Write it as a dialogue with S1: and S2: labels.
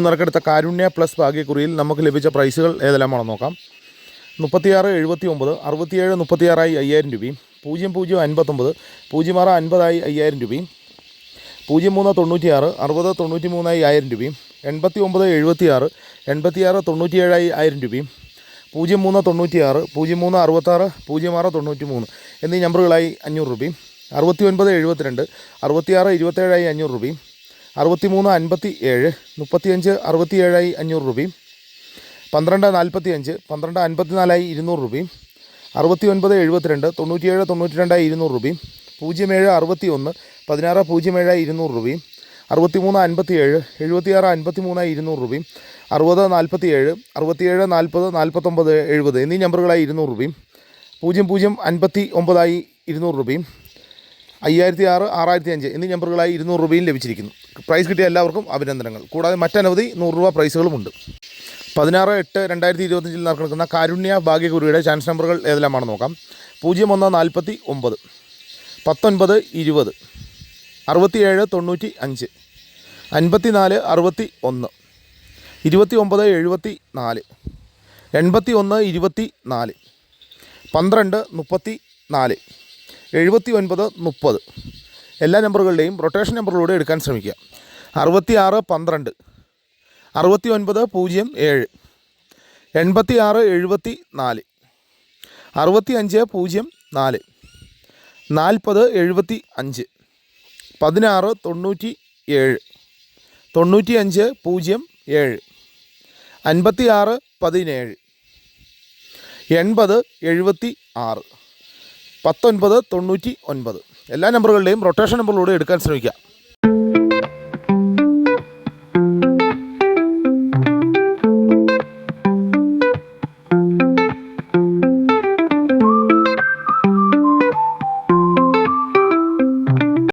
S1: നറുക്കെടുത്ത കാരുണ്യ plus ഭാഗ്യക്കുറിയിൽ നമുക്ക് ലഭിച്ച പ്രൈസുകൾ ഏതെല്ലാമാണെന്ന് നോക്കാം. 3679, 67 36 5000 രൂപയും, 0059, 06 50 5000 രൂപയും, 03 96, 60 93 1000 രൂപയും, 89 76, 86 97 1000 രൂപയും, 03 96, 03 66, 06 93 എന്നീ നമ്പറുകളായി 500 രൂപയും, 69 72, 66 27 500 രൂപയും, 63 57, 35 67 500 രൂപയും, 12 45, 12 54 200 രൂപയും, 69 72, 97 92 200 രൂപയും, 07 61, 16 07 200 രൂപയും, 63 57, 76 53 200 രൂപയും, 60 47, 67 40 49 70 എന്നീ നമ്പറുകളായി 200 രൂപയും, 00 59 200 രൂപയും, 5006 6005 എന്നീ നമ്പറുകളായി 200 രൂപയും ലഭിച്ചിരിക്കുന്നു. പ്രൈസ് കിട്ടിയ എല്ലാവർക്കും അഭിനന്ദനങ്ങൾ. കൂടാതെ മറ്റനവധി 100 രൂപ പ്രൈസുകളുമുണ്ട്. 16/8/2025 നടക്കുന്ന കാരുണ്യ ഭാഗ്യക്കുറിയുടെ ചാൻസ് നമ്പറുകൾ ഏതെല്ലാമാണെന്ന് നോക്കാം. 01 49, 19 20, 67 95, 54 61, 29 74, 81 24, 12 34, 79 30 എല്ലാ നമ്പറുകളുടെയും റൊട്ടേഷൻ നമ്പറിലൂടെ എടുക്കാൻ ശ്രമിക്കുക. 66 12, 69 07, 86 74, 65 04, 40 75, 16 97, 95 07, 56 17, 80 76, 19 99 എല്ലാ നമ്പറുകളുടെയും റൊട്ടേഷൻ നമ്പറിലൂടെ എടുക്കാൻ ശ്രമിക്കുക.